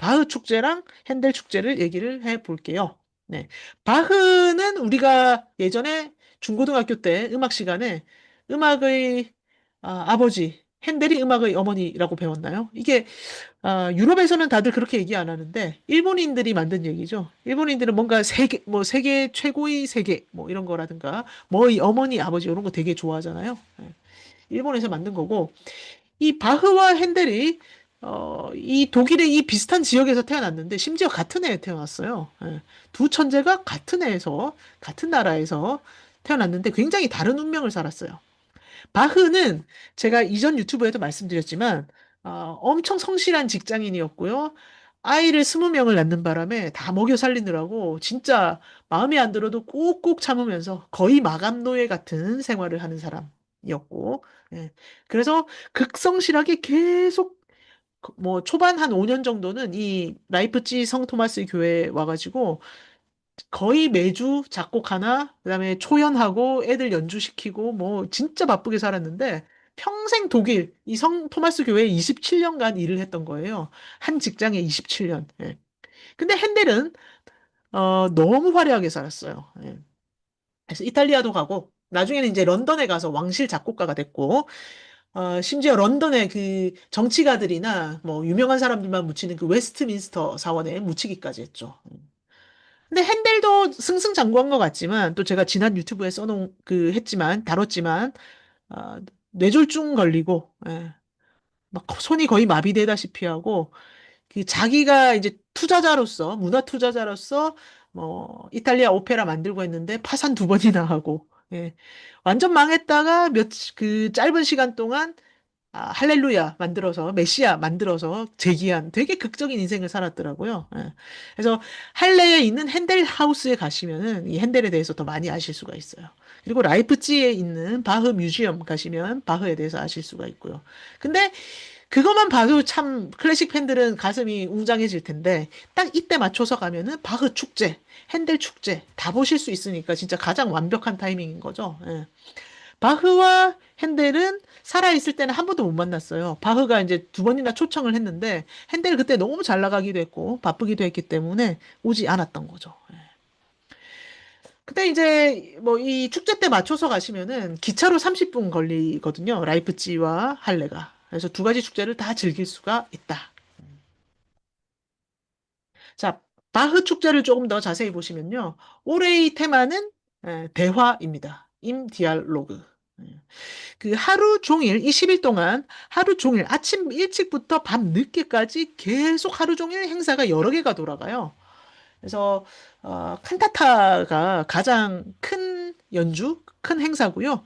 바흐 축제랑 핸델 축제를 얘기를 해 볼게요. 네. 바흐는 우리가 예전에 중고등학교 때 음악 시간에 음악의 아버지, 핸델이 음악의 어머니라고 배웠나요? 이게 유럽에서는 다들 그렇게 얘기 안 하는데 일본인들이 만든 얘기죠. 일본인들은 뭔가 세계 뭐 세계 최고의 세계 뭐 이런 거라든가 뭐의 어머니, 아버지 이런 거 되게 좋아하잖아요. 예. 일본에서 만든 거고 이 바흐와 핸델이 이 독일의 이 비슷한 지역에서 태어났는데 심지어 같은 해에 태어났어요. 예. 두 천재가 같은 해에서 같은 나라에서 태어났는데 굉장히 다른 운명을 살았어요. 바흐는 제가 이전 유튜브에도 말씀드렸지만 엄청 성실한 직장인이었고요. 아이를 20명을 낳는 바람에 다 먹여 살리느라고 진짜 마음에 안 들어도 꾹꾹 참으면서 거의 마감 노예 같은 생활을 하는 사람이었고, 예. 그래서 극성실하게 계속 뭐 초반 한 5년 정도는 이 라이프치 성 토마스 교회에 와가지고 거의 매주 작곡하나, 그다음에 초연하고 애들 연주시키고 뭐 진짜 바쁘게 살았는데 평생 독일 이 성 토마스 교회에 27년간 일을 했던 거예요. 한 직장에 27년. 예. 근데 핸델은 너무 화려하게 살았어요. 예. 그래서 이탈리아도 가고 나중에는 이제 런던에 가서 왕실 작곡가가 됐고 심지어 런던의 그 정치가들이나 뭐 유명한 사람들만 묻히는 그 웨스트민스터 사원에 묻히기까지 했죠. 근데 핸델도 승승장구한 것 같지만 또 제가 지난 유튜브에 써놓은 그 했지만 다뤘지만 뇌졸중 걸리고 막 손이 거의 마비되다시피 하고 그 자기가 이제 투자자로서 문화 투자자로서 뭐 이탈리아 오페라 만들고 했는데 파산 두 번이나 하고 완전 망했다가 몇 그 짧은 시간 동안 할렐루야 만들어서 메시아 만들어서 재기한 되게 극적인 인생을 살았더라고요. 예. 그래서 할레에 있는 핸델 하우스에 가시면은 이 핸델에 대해서 더 많이 아실 수가 있어요. 그리고 라이프치히에 있는 바흐 뮤지엄 가시면 바흐에 대해서 아실 수가 있고요. 근데 그것만 봐도 참 클래식 팬들은 가슴이 웅장해질 텐데 딱 이때 맞춰서 가면은 바흐 축제, 핸델 축제 다 보실 수 있으니까 진짜 가장 완벽한 타이밍인 거죠. 예. 바흐와 핸델은 살아있을 때는 한 번도 못 만났어요. 바흐가 이제 두 번이나 초청을 했는데 핸델 그때 너무 잘 나가기도 했고 바쁘기도 했기 때문에 오지 않았던 거죠. 예. 근데 이제 뭐 이 축제 때 맞춰서 가시면은 기차로 30분 걸리거든요. 라이프치히와 할레가. 그래서 두 가지 축제를 다 즐길 수가 있다. 자, 바흐 축제를 조금 더 자세히 보시면요. 올해의 테마는 대화입니다. 임 디알로그. 예. 그 하루 종일, 이 10일 동안 하루 종일 아침 일찍부터 밤 늦게까지 계속 하루 종일 행사가 여러 개가 돌아가요. 그래서 칸타타가 가장 큰 연주, 큰 행사고요.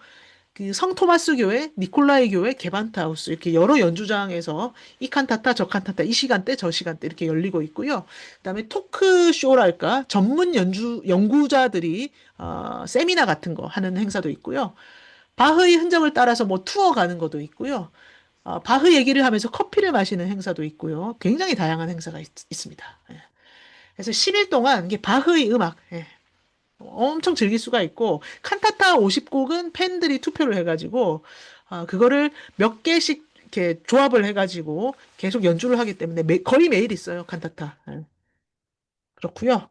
그 성토마스 교회, 니콜라이 교회, 게반트 하우스 이렇게 여러 연주장에서 이 칸타타, 저 칸타타, 이 시간대, 저 시간대 이렇게 열리고 있고요. 그다음에 토크 쇼랄까 전문 연구자들이 세미나 같은 거 하는 행사도 있고요. 바흐의 흔적을 따라서 뭐 투어 가는 것도 있고요. 바흐 얘기를 하면서 커피를 마시는 행사도 있고요. 굉장히 다양한 행사가 습니다 그래서 10일 동안 이게 바흐의 음악 엄청 즐길 수가 있고 칸타타 50곡은 팬들이 투표를 해가지고 그거를 몇 개씩 이렇게 조합을 해가지고 계속 연주를 하기 때문에 거의 매일 있어요 칸타타. 그렇고요.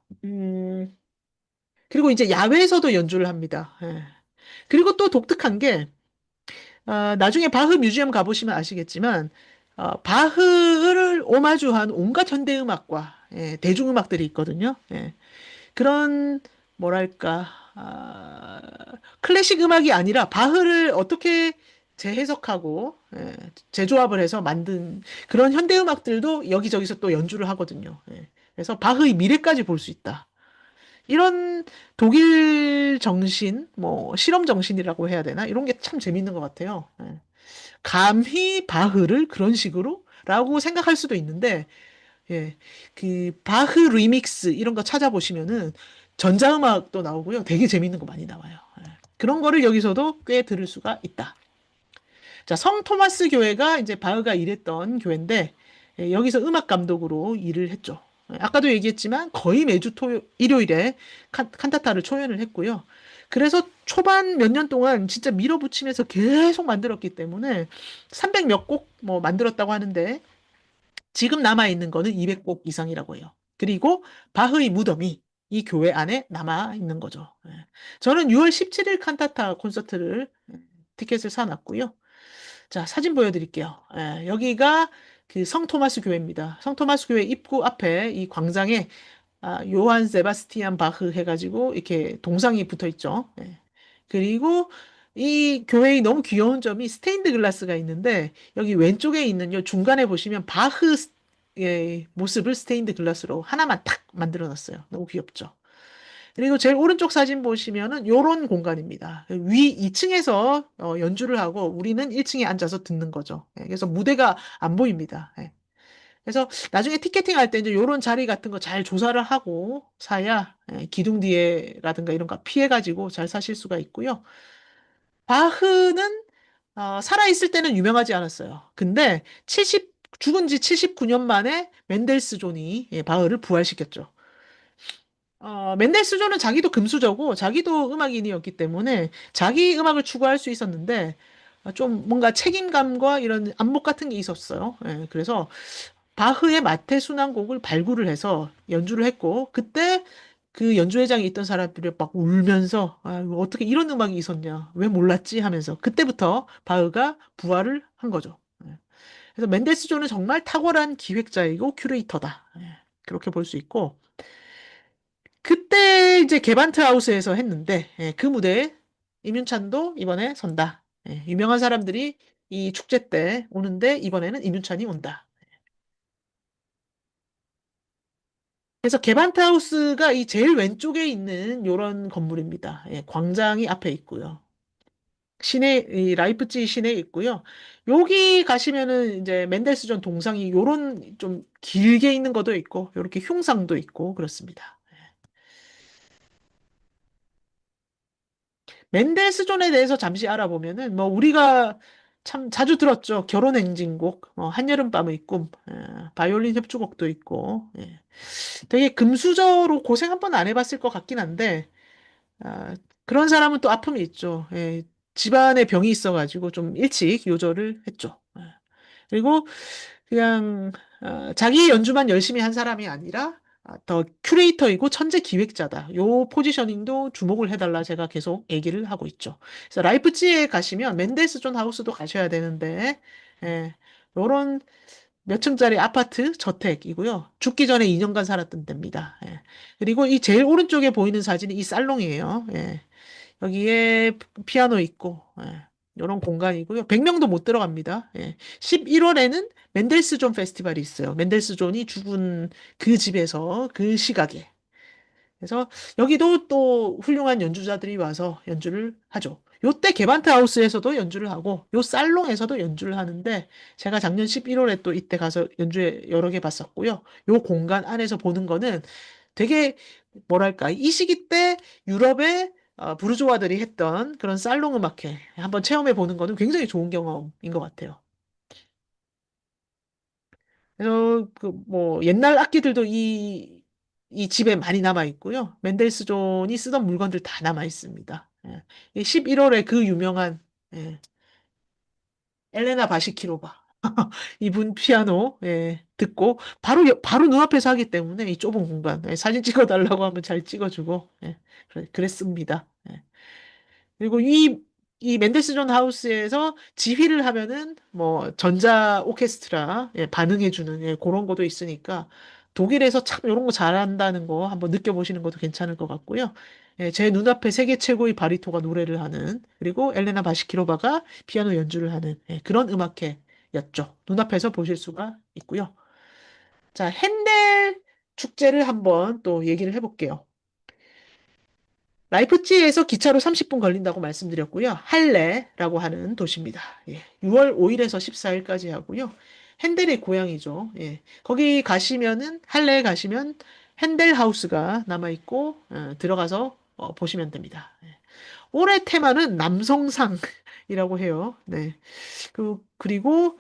그리고 이제 야외에서도 연주를 합니다. 그리고 또 독특한 게 나중에 바흐 뮤지엄 가보시면 아시겠지만, 바흐를 오마주한 온갖 현대음악과 대중음악들이 있거든요. 그런, 뭐랄까, 클래식 음악이 아니라 바흐를 어떻게 재해석하고, 재조합을 해서 만든 그런 현대음악들도 여기저기서 또 연주를 하거든요. 그래서 바흐의 미래까지 볼 수 있다. 이런 독일 정신, 뭐, 실험 정신이라고 해야 되나? 이런 게 참 재밌는 것 같아요. 감히 바흐를 그런 식으로? 라고 생각할 수도 있는데, 예, 그, 바흐 리믹스 이런 거 찾아보시면은 전자음악도 나오고요. 되게 재밌는 거 많이 나와요. 그런 거를 여기서도 꽤 들을 수가 있다. 자, 성 토마스 교회가 이제 바흐가 일했던 교회인데, 여기서 음악 감독으로 일을 했죠. 아까도 얘기했지만 거의 매주 일요일에 칸타타를 초연을 했고요. 그래서 초반 몇 년 동안 진짜 밀어붙이면서 계속 만들었기 때문에 300 몇 곡 뭐 만들었다고 하는데 지금 남아있는 거는 200곡 이상이라고 해요. 그리고 바흐의 무덤이 이 교회 안에 남아있는 거죠. 예. 저는 6월 17일 칸타타 콘서트를 티켓을 사놨고요. 자, 사진 보여드릴게요. 예, 여기가 그 성토마스 교회입니다. 성토마스 교회 입구 앞에 이 광장에 요한 세바스티안 바흐 해가지고 이렇게 동상이 붙어 있죠. 예. 그리고 이 교회의 너무 귀여운 점이 스테인드 글라스가 있는데 여기 왼쪽에 있는 요 중간에 보시면 바흐의 모습을 스테인드 글라스로 하나만 탁 만들어 놨어요. 너무 귀엽죠. 그리고 제일 오른쪽 사진 보시면은 요런 공간입니다. 위 2층에서 연주를 하고 우리는 1층에 앉아서 듣는 거죠. 예, 그래서 무대가 안 보입니다. 예. 그래서 나중에 티켓팅 할 때 이제 요런 자리 같은 거 잘 조사를 하고 사야 기둥 뒤에라든가 이런 거 피해가지고 잘 사실 수가 있고요. 바흐는 살아있을 때는 유명하지 않았어요. 근데 죽은 지 79년 만에 멘델스존이 바흐를 부활시켰죠. 멘델스존은 자기도 금수저고 자기도 음악인이었기 때문에 자기 음악을 추구할 수 있었는데 좀 뭔가 책임감과 이런 안목 같은 게 있었어요. 예, 그래서 바흐의 마태 순환곡을 발굴을 해서 연주를 했고 그때 그 연주회장에 있던 사람들이 막 울면서 어떻게 이런 음악이 있었냐 왜 몰랐지 하면서 그때부터 바흐가 부활을 한 거죠. 예. 그래서 멘델스존은 정말 탁월한 기획자이고 큐레이터다. 예. 그렇게 볼 수 있고 그때 이제 개반트 하우스에서 했는데 그 무대에 임윤찬도 이번에 선다. 유명한 사람들이 이 축제 때 오는데 이번에는 임윤찬이 온다. 그래서 개반트 하우스가 이 제일 왼쪽에 있는 요런 건물입니다. 광장이 앞에 있고요. 이 라이프치 시내에 있고요. 여기 가시면은 이제 멘델스존 동상이 요런 좀 길게 있는 것도 있고, 요렇게 흉상도 있고, 그렇습니다. 멘델스존에 대해서 잠시 알아보면은, 뭐, 우리가 참 자주 들었죠. 결혼 행진곡, 한여름밤의 꿈, 바이올린 협주곡도 있고, 되게 금수저로 고생 한 번 안 해봤을 것 같긴 한데, 아, 그런 사람은 또 아픔이 있죠. 집안에 병이 있어가지고 좀 일찍 요절을 했죠. 그리고 그냥 자기 연주만 열심히 한 사람이 아니라 더 큐레이터이고 천재 기획자다. 요 포지셔닝도 주목을 해달라 제가 계속 얘기를 하고 있죠. 그래서 라이프치히에 가시면 멘델스존 하우스도 가셔야 되는데 요런 몇 층짜리 아파트 저택이고요. 죽기 전에 2년간 살았던 데입니다. 그리고 이 제일 오른쪽에 보이는 사진이 이 살롱이에요. 여기에 피아노 있고, 이런 공간이고요. 100명도 못 들어갑니다. 11월에는 멘델스존 페스티벌이 있어요. 멘델스존이 죽은 그 집에서 그 시각에. 그래서 여기도 또 훌륭한 연주자들이 와서 연주를 하죠. 요때 개반트 하우스에서도 연주를 하고 요 살롱에서도 연주를 하는데 제가 작년 11월에 또 이때 가서 연주회 여러 개 봤었고요. 요 공간 안에서 보는 거는 되게 뭐랄까 이 시기 때 유럽의 부르주아들이 했던 그런 살롱 음악회 한번 체험해 보는 거는 굉장히 좋은 경험인 것 같아요. 그래서 그 뭐 옛날 악기들도 이 집에 많이 남아 있고요. 멘델스존이 쓰던 물건들 다 남아 있습니다. 11월에 그 유명한 엘레나 바시키로바 이분 피아노 듣고 바로 눈앞에서 하기 때문에 이 좁은 공간 사진 찍어달라고 하면 잘 찍어주고 그랬습니다. 그리고 이 맨델스존 하우스에서 지휘를 하면은 뭐 전자 오케스트라 반응해주는 그런 것도 있으니까 독일에서 참 이런 거 잘한다는 거 한번 느껴보시는 것도 괜찮을 것 같고요. 제 눈앞에 세계 최고의 바리토가 노래를 하는 그리고 엘레나 바시키로바가 피아노 연주를 하는 그런 음악회였죠. 눈앞에서 보실 수가 있고요. 자, 핸델 축제를 한번 또 얘기를 해볼게요. 라이프치히에서 기차로 30분 걸린다고 말씀드렸고요. 할레라고 하는 도시입니다. 6월 5일에서 14일까지 하고요. 핸델의 고향이죠. 거기 가시면은 할레에 가시면 핸델 하우스가 남아 있고 들어가서 보시면 됩니다. 올해 테마는 남성상이라고 해요. 네. 그리고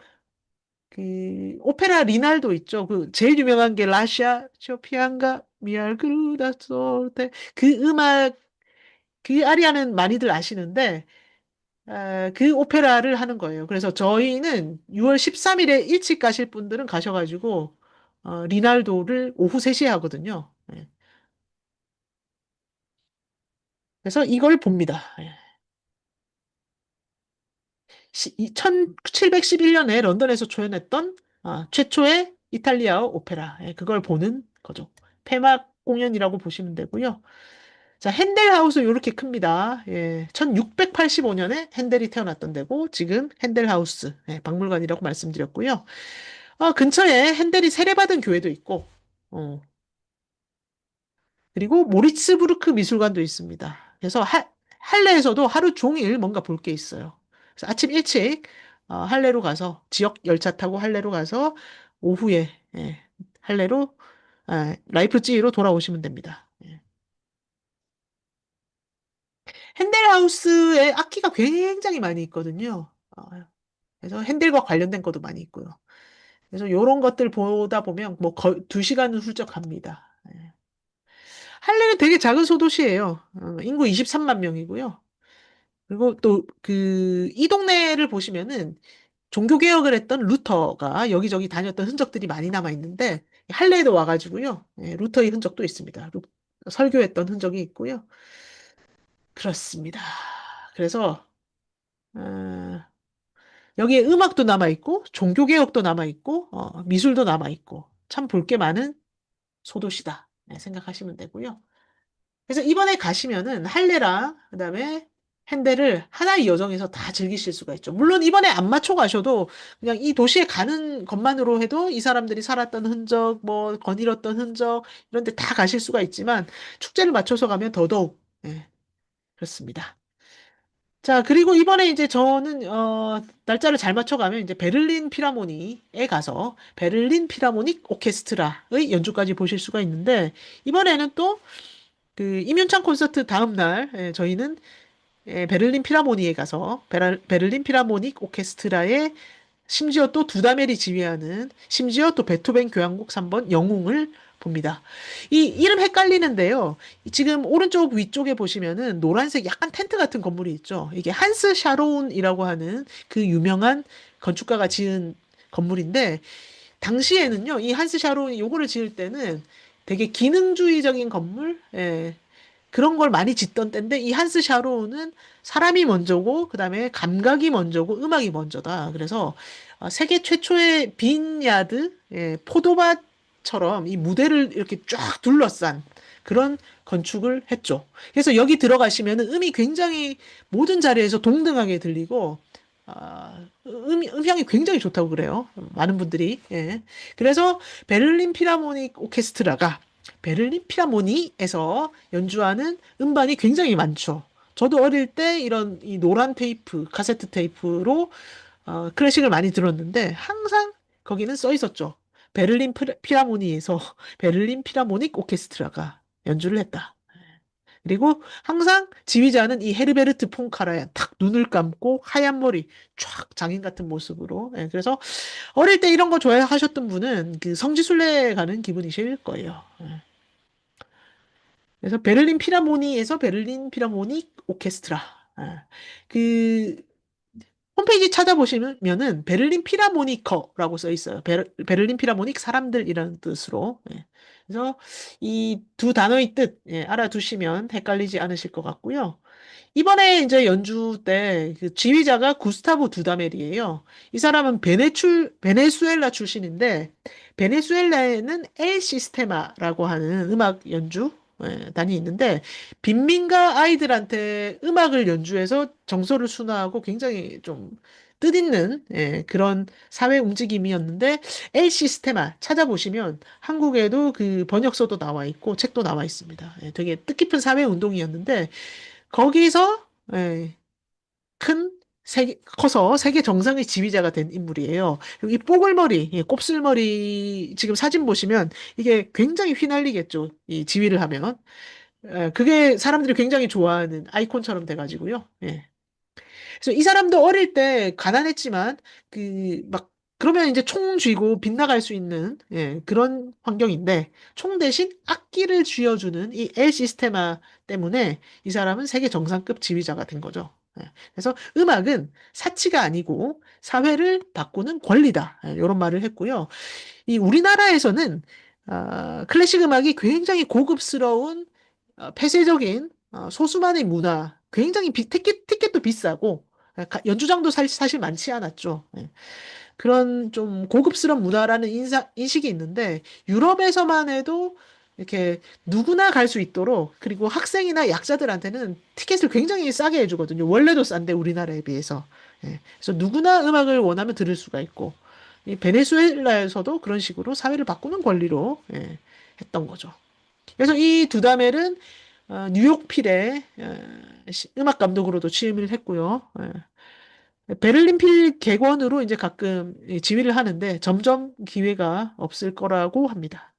그 오페라 리날도 있죠. 그 제일 유명한 게 라샤 쇼피안가 미알그루다 소르테 그 음악 그 아리아는 많이들 아시는데 그 오페라를 하는 거예요. 그래서 저희는 6월 13일에 일찍 가실 분들은 가셔가지고, 리날도를 오후 3시에 하거든요. 예. 그래서 이걸 봅니다. 예. 1711년에 런던에서 초연했던 최초의 이탈리아어 오페라. 예, 그걸 보는 거죠. 폐막 공연이라고 보시면 되고요. 자, 핸델하우스 이렇게 큽니다. 예, 1685년에 핸델이 태어났던 데고 지금 핸델하우스 박물관이라고 말씀드렸고요. 근처에 핸델이 세례받은 교회도 있고, 어, 그리고 모리츠부르크 미술관도 있습니다. 그래서 할레에서도 하루 종일 뭔가 볼 게 있어요. 그래서 아침 일찍 할레로 가서 지역 열차 타고 할레로 가서 오후에 할레로 라이프치히로 돌아오시면 됩니다. 예. 핸델하우스에 악기가 굉장히 많이 있거든요. 그래서 핸델과 관련된 것도 많이 있고요. 그래서 이런 것들 보다 보면 뭐 거의 2시간은 훌쩍 갑니다. 예. 할레는 되게 작은 소도시예요. 인구 23만 명이고요. 그리고 또 그 이 동네를 보시면은 종교개혁을 했던 루터가 여기저기 다녔던 흔적들이 많이 남아 있는데 할레에도 와가지고요. 루터의 흔적도 있습니다. 설교했던 흔적이 있고요. 그렇습니다. 그래서 어, 여기에 음악도 남아 있고 종교개혁도 남아 있고 미술도 남아 있고 참 볼 게 많은 소도시다. 생각하시면 되고요. 그래서 이번에 가시면은 할례랑 그다음에 핸델을 하나의 여정에서 다 즐기실 수가 있죠. 물론 이번에 안 맞춰 가셔도 그냥 이 도시에 가는 것만으로 해도 이 사람들이 살았던 흔적, 뭐 거닐었던 흔적 이런 데 다 가실 수가 있지만 축제를 맞춰서 가면 더더욱 그렇습니다. 자, 그리고 이번에 이제 저는 날짜를 잘 맞춰가면 이제 베를린 필하모니에 가서 베를린 필하모닉 오케스트라의 연주까지 보실 수가 있는데 이번에는 또 그 임윤찬 콘서트 다음 날 저희는 베를린 필하모니에 가서 베를린 필하모닉 오케스트라의 심지어 또 두다멜이 지휘하는 심지어 또 베토벤 교향곡 3번 영웅을 봅니다. 이 이름 헷갈리는데요. 지금 오른쪽 위쪽에 보시면은 노란색 약간 텐트 같은 건물이 있죠. 이게 한스 샤로운이라고 하는 그 유명한 건축가가 지은 건물인데 당시에는요, 이 한스 샤론이 요거를 지을 때는 되게 기능주의적인 건물, 그런 걸 많이 짓던 때인데 이 한스 샤론은 사람이 먼저고 그다음에 감각이 먼저고 음악이 먼저다. 그래서 세계 최초의 빈야드, 포도밭처럼 이 무대를 이렇게 쫙 둘러싼 그런 건축을 했죠. 그래서 여기 들어가시면은 음이 굉장히 모든 자리에서 동등하게 들리고 음향이 굉장히 좋다고 그래요. 많은 분들이. 예. 그래서 베를린 필하모닉 오케스트라가 베를린 필하모니에서 연주하는 음반이 굉장히 많죠. 저도 어릴 때 이런 이 노란 테이프, 카세트 테이프로 클래식을 많이 들었는데 항상 거기는 써 있었죠. 베를린 필하모니에서 베를린 필하모닉 오케스트라가 연주를 했다. 그리고 항상 지휘자는 이 헤르베르트 폰 카라얀 탁 눈을 감고 하얀 머리 촥 장인 같은 모습으로 그래서 어릴 때 이런 거 좋아하셨던 분은 그 성지순례 가는 기분이실 거예요. 그래서 베를린 필하모니에서 베를린 필하모닉 오케스트라 그 홈페이지 찾아보시면은 베를린 필하모니커라고 써 있어요. 베를린 필하모닉 사람들이라는 뜻으로. 그래서 이 두 단어의 뜻 알아두시면 헷갈리지 않으실 것 같고요. 이번에 이제 연주 때 그 지휘자가 구스타보 두다멜이에요. 이 사람은 베네수엘라 출신인데 베네수엘라에는 엘 시스테마라고 하는 음악 연주 단이 있는데 빈민가 아이들한테 음악을 연주해서 정서를 순화하고 굉장히 좀 뜻있는 그런 사회 움직임이었는데 엘 시스테마 찾아보시면 한국에도 그 번역서도 나와 있고 책도 나와 있습니다. 되게 뜻깊은 사회 운동이었는데 거기서 큰 커서 세계 정상의 지휘자가 된 인물이에요. 그리고 이 뽀글머리, 곱슬머리 지금 사진 보시면 이게 굉장히 휘날리겠죠. 이 지휘를 하면. 그게 사람들이 굉장히 좋아하는 아이콘처럼 돼가지고요. 그래서 이 사람도 어릴 때 가난했지만 그 막 그러면 이제 총 쥐고 빗나갈 수 있는 그런 환경인데 총 대신 악기를 쥐어주는 이 엘 시스테마 때문에 이 사람은 세계 정상급 지휘자가 된 거죠. 그래서 음악은 사치가 아니고 사회를 바꾸는 권리다. 이런 말을 했고요. 이 우리나라에서는 클래식 음악이 굉장히 고급스러운 폐쇄적인 소수만의 문화, 굉장히 티켓도 비싸고 연주장도 사실 많지 않았죠. 그런 좀 고급스러운 문화라는 인식이 있는데 유럽에서만 해도 이렇게 누구나 갈 수 있도록 그리고 학생이나 약자들한테는 티켓을 굉장히 싸게 해주거든요. 원래도 싼데 우리나라에 비해서. 그래서 누구나 음악을 원하면 들을 수가 있고 이 베네수엘라에서도 그런 식으로 사회를 바꾸는 권리로 했던 거죠. 그래서 이 두다멜은 뉴욕 필의 음악 감독으로도 취임을 했고요. 베를린 필 객원으로 이제 가끔 지휘를 하는데 점점 기회가 없을 거라고 합니다.